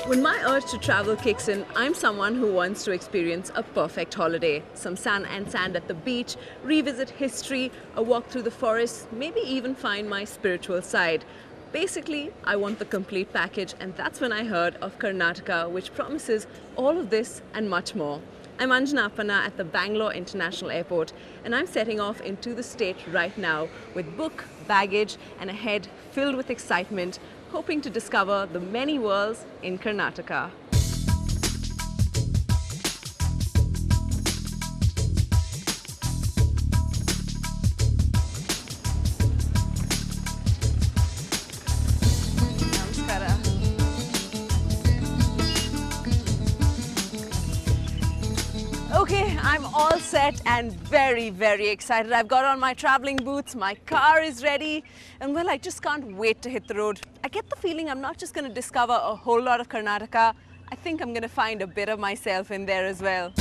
When my urge to travel kicks in, I'm someone who wants to experience a perfect holiday. Some sun and sand at the beach, revisit history, a walk through the forest, maybe even find my spiritual side. Basically, I want the complete package, and that's when I heard of Karnataka, which promises all of this and much more. I'm Anjana Appanna at the Bangalore International Airport, and I'm setting off into the state right now with book, baggage, and a head filled with excitement, hoping to discover the many worlds in Karnataka. Namaskara. Okay, I'm all set and very, very excited. I've got on my traveling boots, my car is ready, and well, I just can't wait to hit the road. I get the feeling I'm not just going to discover a whole lot of Karnataka, I think I'm going to find a bit of myself in there as well.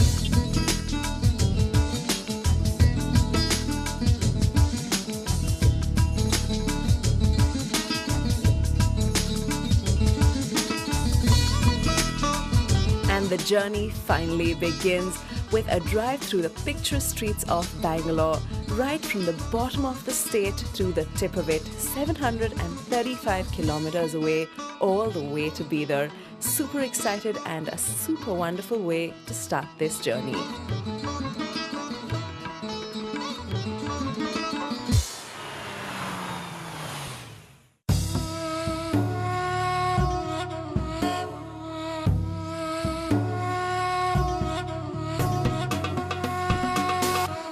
And the journey finally begins with a drive through the picturesque streets of Bangalore, right from the bottom of the state to the tip of it, 735 kilometers away, all the way to Bidar. Super excited and a super wonderful way to start this journey.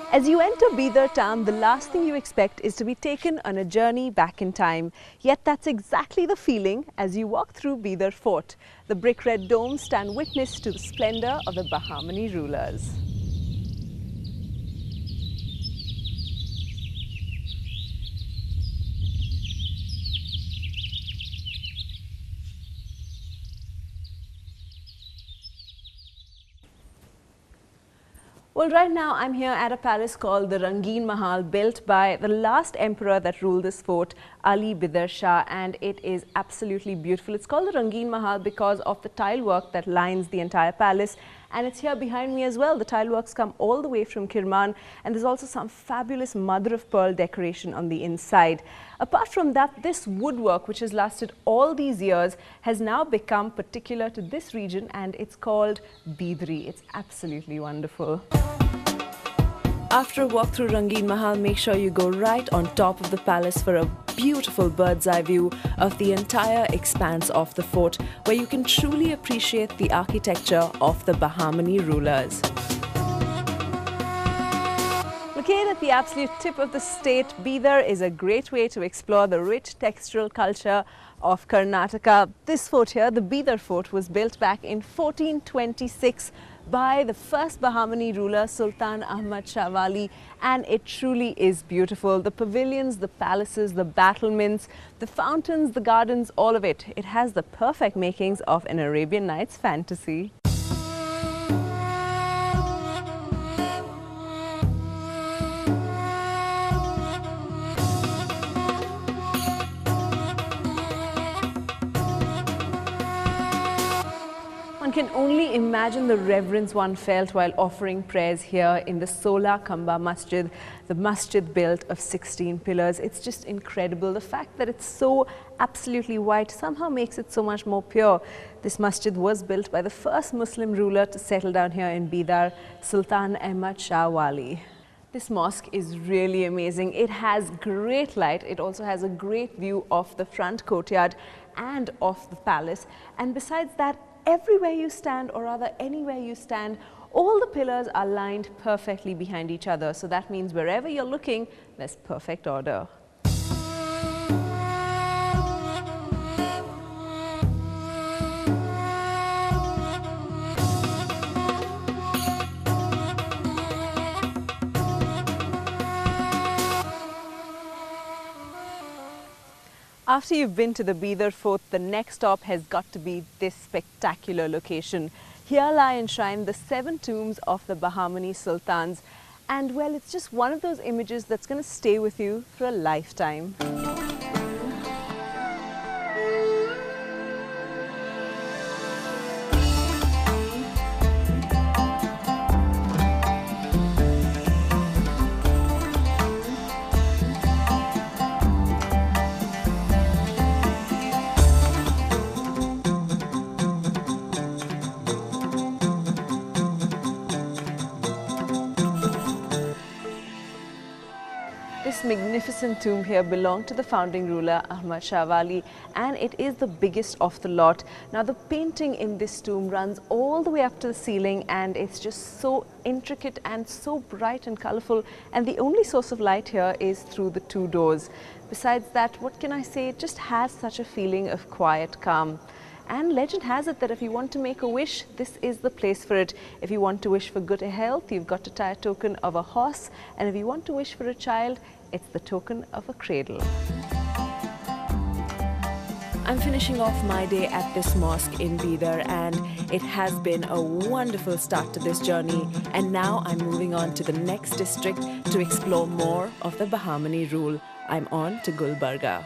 As you enter Bidar town, the last thing you expect is to be taken on a journey back in time. Yet that's exactly the feeling as you walk through Bidar Fort. The brick red domes stand witness to the splendor of the Bahmani rulers. Well, right now I'm here at a palace called the Rangeen Mahal, built by the last emperor that ruled this fort, Ali Bidar Shah, and it is absolutely beautiful. It's called the Rangeen Mahal because of the tile work that lines the entire palace, and it's here behind me as well. The tile works come all the way from Kirman, and there's also some fabulous mother of pearl decoration on the inside. Apart from that, this woodwork, which has lasted all these years, has now become particular to this region, and it's called Bidri. It's absolutely wonderful. After a walk through Rangeen Mahal, make sure you go right on top of the palace for a beautiful bird's eye view of the entire expanse of the fort, where you can truly appreciate the architecture of the Bahmani rulers. Located at the absolute tip of the state, Bidar is a great way to explore the rich textural culture of Karnataka. This fort here, the Bidar Fort, was built back in 1426 by the first Bahmani ruler, Sultan Ahmad Shah Wali, and it truly is beautiful. The pavilions, the palaces, the battlements, the fountains, the gardens, all of it. It has the perfect makings of an Arabian Nights fantasy. One can only imagine the reverence one felt while offering prayers here in the Sola Kamba Masjid, the masjid built of 16 pillars. It's just incredible. The fact that it's so absolutely white somehow makes it so much more pure. This masjid was built by the first Muslim ruler to settle down here in Bidar, Sultan Ahmad Shah Wali. This mosque is really amazing. It has great light. It also has a great view of the front courtyard and of the palace. And besides that, everywhere you stand, or rather anywhere you stand, all the pillars are lined perfectly behind each other. So that means wherever you're looking, there's perfect order. After you've been to the Bidar Fort, the next stop has got to be this spectacular location. Here lie enshrined the 7 tombs of the Bahmani Sultans. And well, it's just one of those images that's going to stay with you for a lifetime. This magnificent tomb here belonged to the founding ruler Ahmad Shah Wali, and it is the biggest of the lot. Now the painting in this tomb runs all the way up to the ceiling, and it's just so intricate and so bright and colourful, and the only source of light here is through the 2 doors. Besides that, what can I say, it just has such a feeling of quiet calm. And legend has it that if you want to make a wish, this is the place for it. If you want to wish for good health, you've got to tie a token of a horse. And if you want to wish for a child, it's the token of a cradle. I'm finishing off my day at this mosque in Bidar, and it has been a wonderful start to this journey. And now I'm moving on to the next district to explore more of the Bahmani rule. I'm on to Gulbarga.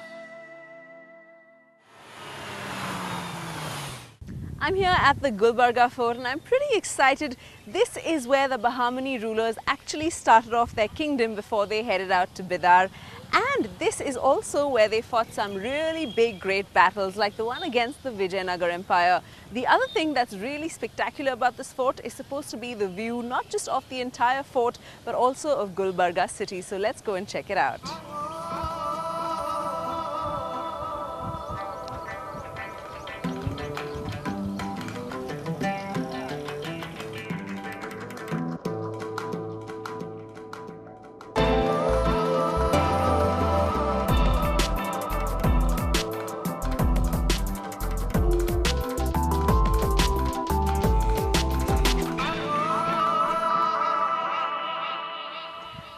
I'm here at the Gulbarga Fort and I'm pretty excited. This is where the Bahmani rulers actually started off their kingdom before they headed out to Bidar. And this is also where they fought some really big, great battles like the one against the Vijayanagar Empire. The other thing that's really spectacular about this fort is supposed to be the view not just of the entire fort but also of Gulbarga city. So let's go and check it out.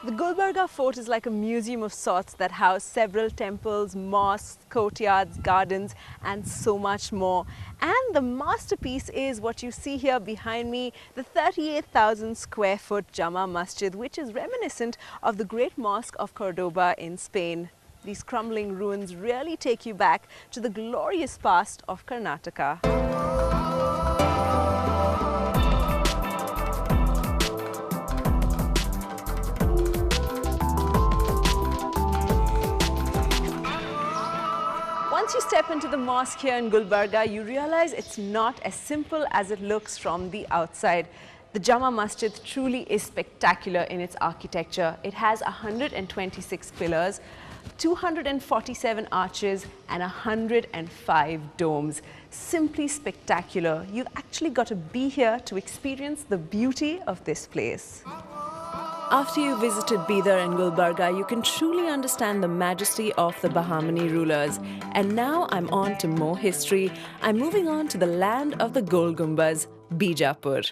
The Gulbarga Fort is like a museum of sorts that house several temples, mosques, courtyards, gardens and so much more. And the masterpiece is what you see here behind me, the 38,000 square foot Jama Masjid, which is reminiscent of the great mosque of Cordoba in Spain. These crumbling ruins really take you back to the glorious past of Karnataka. Once you step into the mosque here in Gulbarga, you realize it's not as simple as it looks from the outside. The Jama Masjid truly is spectacular in its architecture. It has 126 pillars, 247 arches and 105 domes. Simply spectacular. You've actually got to be here to experience the beauty of this place. After you visited Bidar and Gulbarga, you can truly understand the majesty of the Bahmani rulers. And now I'm on to more history. I'm moving on to the land of the Gol Gumbaz, Bijapur.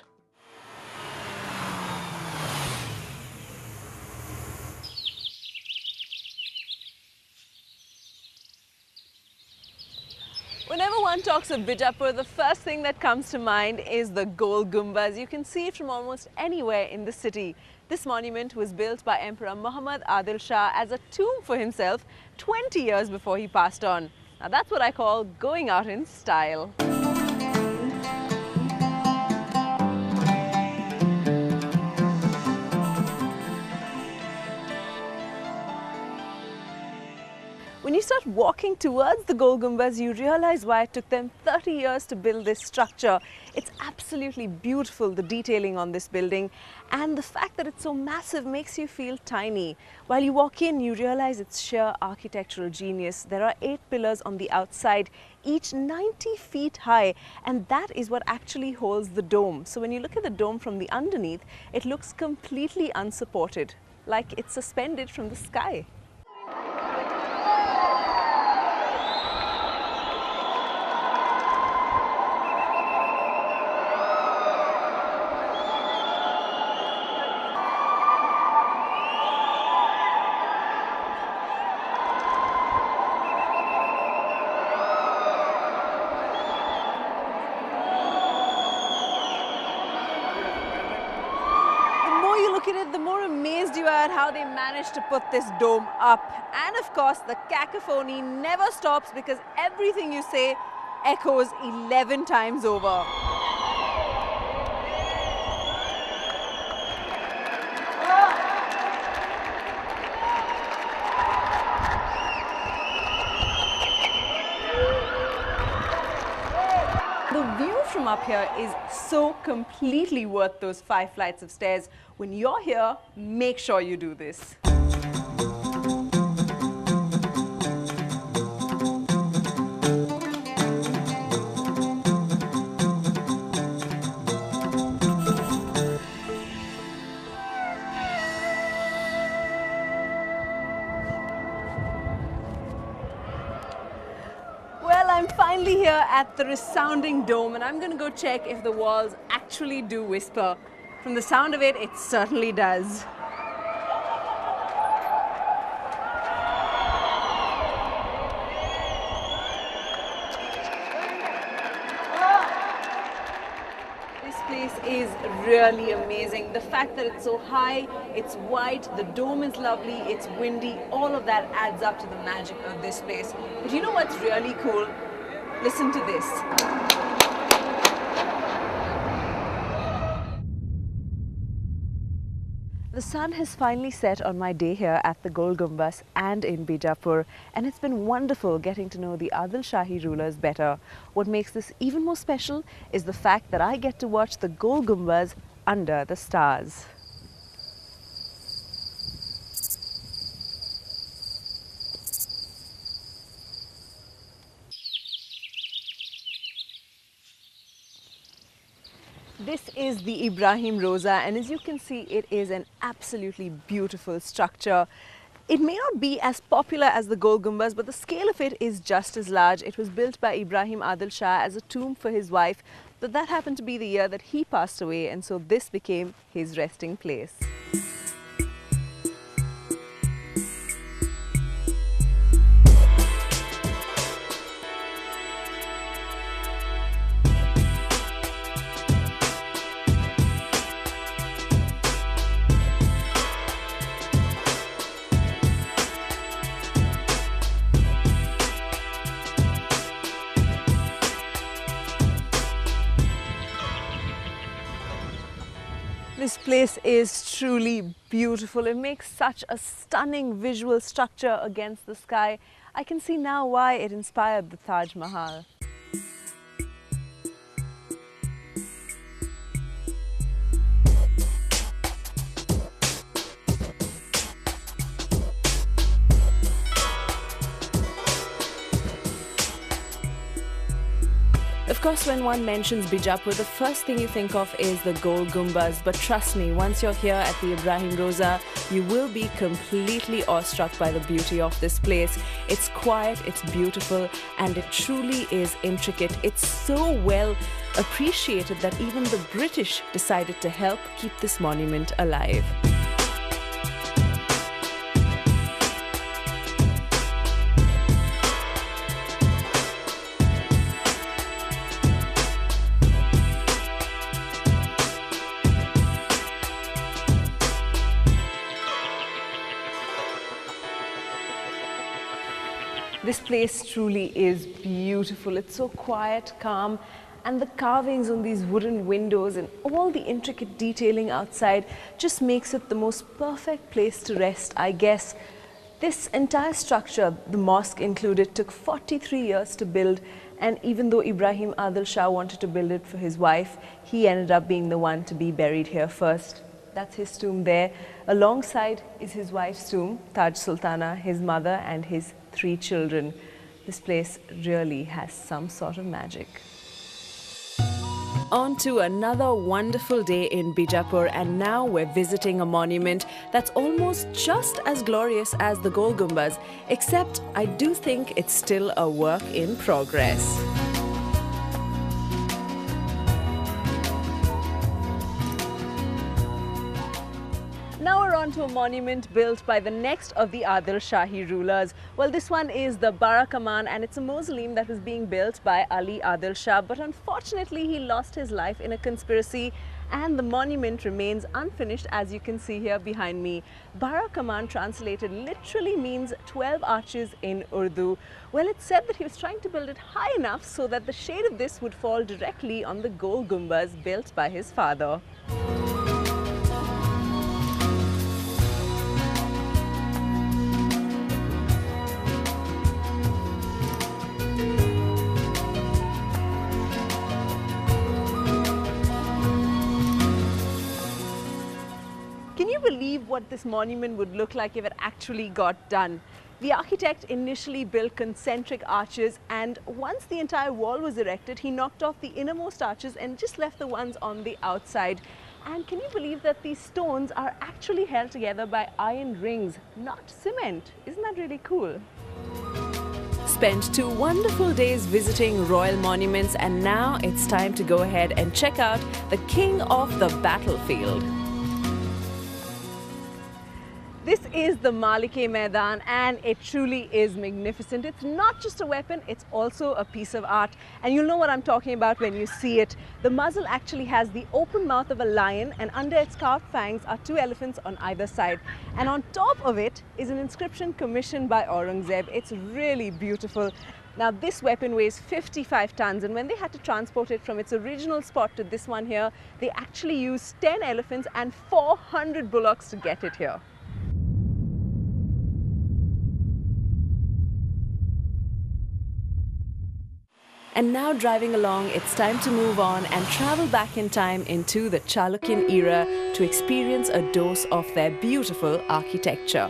Whenever one talks of Bijapur, the first thing that comes to mind is the Gol Gumbaz. You can see it from almost anywhere in the city. This monument was built by Emperor Muhammad Adil Shah as a tomb for himself 20 years before he passed on. Now that's what I call going out in style. When you start walking towards the Gol Gumbaz, you realize why it took them 30 years to build this structure. It's absolutely beautiful, the detailing on this building, and the fact that it's so massive makes you feel tiny. While you walk in, you realize it's sheer architectural genius. There are 8 pillars on the outside, each 90 feet high, and that is what actually holds the dome. So when you look at the dome from the underneath, it looks completely unsupported, like it's suspended from the sky. how they managed to put this dome up. And of course, the cacophony never stops because everything you say echoes 11 times over. The view from up here is so completely worth those 5 flights of stairs. When you're here, make sure you do this. I'm finally here at the resounding dome, and I'm going to go check if the walls actually do whisper. From the sound of it, it certainly does. This place is really amazing. The fact that it's so high, it's white, the dome is lovely, it's windy, all of that adds up to the magic of this place. But you know what's really cool? Listen to this. The sun has finally set on my day here at the Gol Gumbaz and in Bijapur, and it's been wonderful getting to know the Adil Shahi rulers better. What makes this even more special is the fact that I get to watch the Gol Gumbaz under the stars. This is the Ibrahim Roza, and as you can see, it is an absolutely beautiful structure. It may not be as popular as the Gol Gumbaz, but the scale of it is just as large. It was built by Ibrahim Adil Shah as a tomb for his wife, but that happened to be the year that he passed away, and so this became his resting place. This place is truly beautiful. It makes such a stunning visual structure against the sky. I can see now why it inspired the Taj Mahal. Of course, when one mentions Bijapur, the first thing you think of is the Gol Gumbaz. But trust me, once you're here at the Ibrahim Roza, you will be completely awestruck by the beauty of this place. It's quiet, it's beautiful, and it truly is intricate. It's so well appreciated that even the British decided to help keep this monument alive. This place truly is beautiful. It's so quiet, calm, and the carvings on these wooden windows and all the intricate detailing outside just makes it the most perfect place to rest, I guess. This entire structure, the mosque included, took 43 years to build, and even though Ibrahim Adil Shah wanted to build it for his wife, he ended up being the one to be buried here first. That's his tomb there. Alongside is his wife's tomb, Taj Sultana, his mother and his 3 children. This place really has some sort of magic. On to another wonderful day in Bijapur, and now we're visiting a monument that's almost just as glorious as the Gol Gumbaz, except I do think it's still a work in progress. Now we're on to a monument built by the next of the Adil Shahi rulers. Well, this one is the Barakaman, and it's a mausoleum that was being built by Ali Adil Shah, but unfortunately he lost his life in a conspiracy and the monument remains unfinished, as you can see here behind me. Bara Kaman translated literally means 12 arches in Urdu. Well, it's said that he was trying to build it high enough so that the shade of this would fall directly on the Gol Gumbaz built by his father. Can you believe what this monument would look like if it actually got done? The architect initially built concentric arches, and once the entire wall was erected, he knocked off the innermost arches and just left the ones on the outside. And can you believe that these stones are actually held together by iron rings, not cement? Isn't that really cool? Spent 2 wonderful days visiting royal monuments, and now it's time to go ahead and check out the king of the battlefield. This is the Malike Maidan, and it truly is magnificent. It's not just a weapon, it's also a piece of art. And you'll know what I'm talking about when you see it. The muzzle actually has the open mouth of a lion, and under its carved fangs are 2 elephants on either side. And on top of it is an inscription commissioned by Aurangzeb. It's really beautiful. Now, this weapon weighs 55 tons, and when they had to transport it from its original spot to this one here, they actually used 10 elephants and 400 bullocks to get it here. And now, driving along, it's time to move on and travel back in time into the Chalukyan era to experience a dose of their beautiful architecture.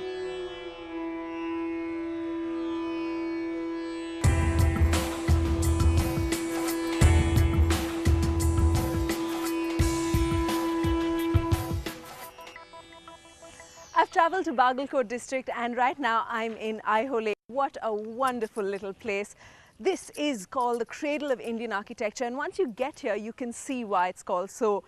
I've travelled to Bagalkot district, and right now I'm in Aihole. What a wonderful little place. This is called the cradle of Indian architecture, and once you get here you can see why it's called so.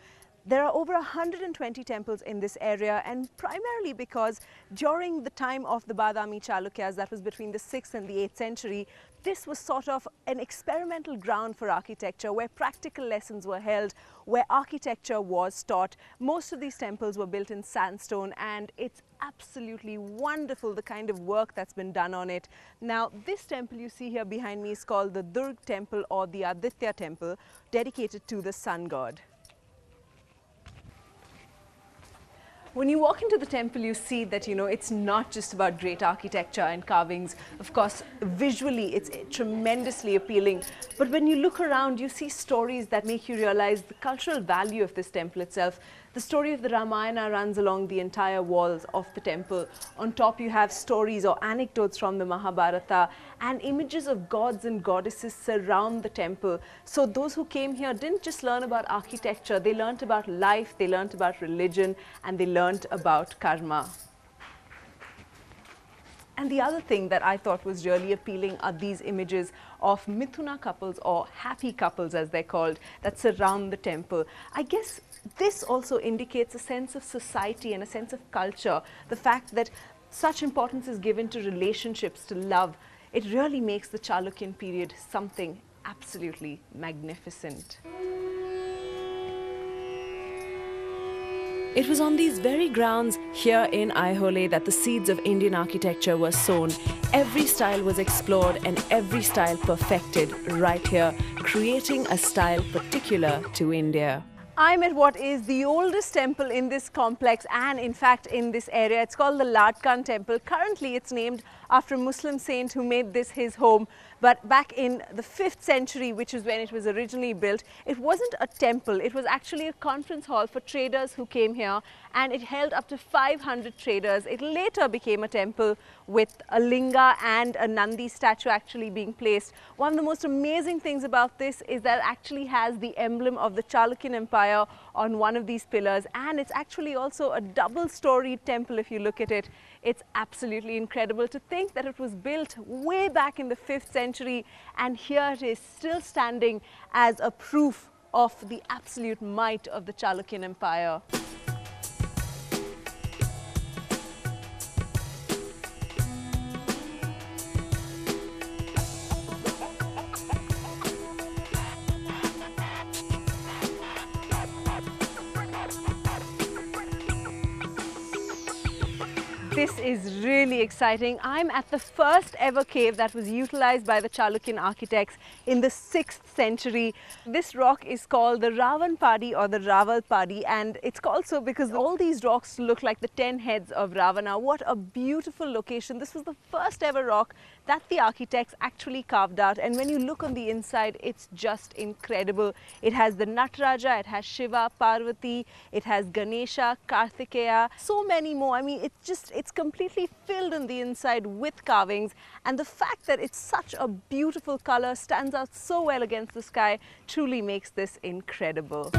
There are over 120 temples in this area, and primarily because during the time of the Badami Chalukyas, that was between the 6th and the 8th century, this was sort of an experimental ground for architecture where practical lessons were held, where architecture was taught. Most of these temples were built in sandstone, and it's absolutely wonderful the kind of work that's been done on it. Now, this temple you see here behind me is called the Durg temple or the Aditya temple, dedicated to the sun god. When you walk into the temple, you see that, it's not just about great architecture and carvings. Of course, visually, it's tremendously appealing. But when you look around, you see stories that make you realize the cultural value of this temple itself. The story of the Ramayana runs along the entire walls of the temple. On top, you have stories or anecdotes from the Mahabharata, and images of gods and goddesses surround the temple. So those who came here didn't just learn about architecture, they learnt about life, they learnt about religion, and they learnt about karma. And the other thing that I thought was really appealing are these images of Mithuna couples, or happy couples as they're called, that surround the temple. I guess this also indicates a sense of society and a sense of culture. The fact that such importance is given to relationships, to love, it really makes the Chalukyan period something absolutely magnificent. It was on these very grounds here in Aihole that the seeds of Indian architecture were sown. Every style was explored and every style perfected right here, creating a style particular to India. I'm at what is the oldest temple in this complex and in fact in this area. It's called the Ladkan temple. Currently it's named after a Muslim saint who made this his home. But back in the 5th century, which is when it was originally built, it wasn't a temple. It was actually a conference hall for traders who came here, and it held up to 500 traders. It later became a temple with a linga and a Nandi statue actually being placed. One of the most amazing things about this is that it actually has the emblem of the Chalukyan Empire on one of these pillars, and it's actually also a double-storied temple if you look at it. It's absolutely incredible to think that it was built way back in the 5th century, and here it is still standing as a proof of the absolute might of the Chalukyan Empire. This is really exciting. I'm at the first ever cave that was utilized by the Chalukyan architects in the 6th century. This rock is called the Ravanpadi or the Ravalpadi, and it's called so because all these rocks look like the 10 heads of Ravana. What a beautiful location. This was the first ever rock that the architects actually carved out, and when you look on the inside, it's just incredible. It has the Nataraja, it has Shiva, Parvati, it has Ganesha, Kartikeya, so many more. I mean, it's completely filled on the inside with carvings, and the fact that it's such a beautiful color, stands out so well against the sky, truly makes this incredible.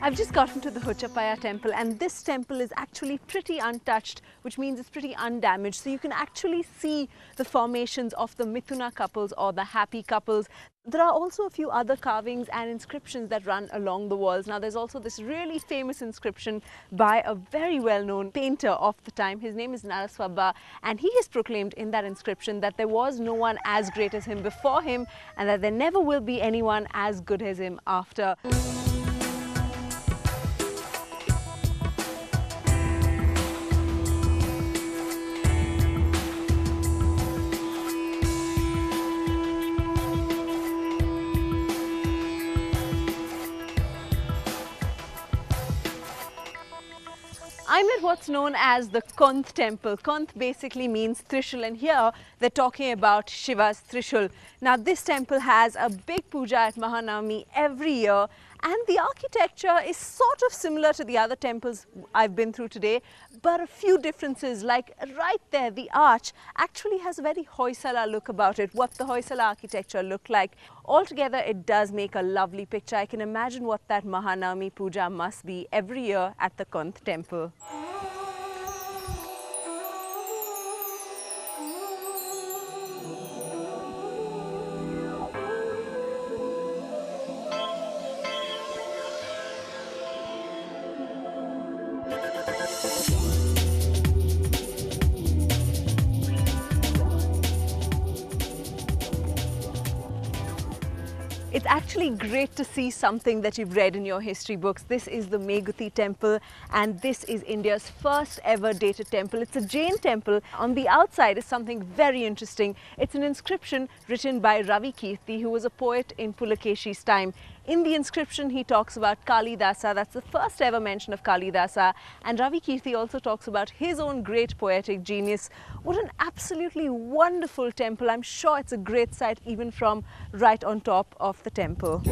I've just gotten to the Huchapaya temple, and this temple is actually pretty untouched, which means it's pretty undamaged. So you can actually see the formations of the Mithuna couples or the happy couples. There are also a few other carvings and inscriptions that run along the walls. Now there's also this really famous inscription by a very well-known painter of the time. His name is Naraswabba, and he has proclaimed in that inscription that there was no one as great as him before him, and that there never will be anyone as good as him after. I'm at what's known as the Konth temple. Konth basically means Trishul, and here they're talking about Shiva's Trishul. Now this temple has a big puja at Mahanavami every year, and the architecture is sort of similar to the other temples I've been through today, but a few differences. Like right there, the arch actually has a very Hoysala look about it, what the Hoysala architecture looked like. Altogether, it does make a lovely picture. I can imagine what that Mahanavami puja must be every year at the Konth temple. It's actually great to see something that you've read in your history books. This is the Meguti temple, and this is India's first ever dated temple. It's a Jain temple. On the outside is something very interesting. It's an inscription written by Ravi Kirti, who was a poet in Pulakeshi's time. In the inscription, he talks about Kalidasa. That's the first ever mention of Kalidasa. And Ravi Kirti also talks about his own great poetic genius. What an absolutely wonderful temple. I'm sure it's a great sight even from right on top of the temple.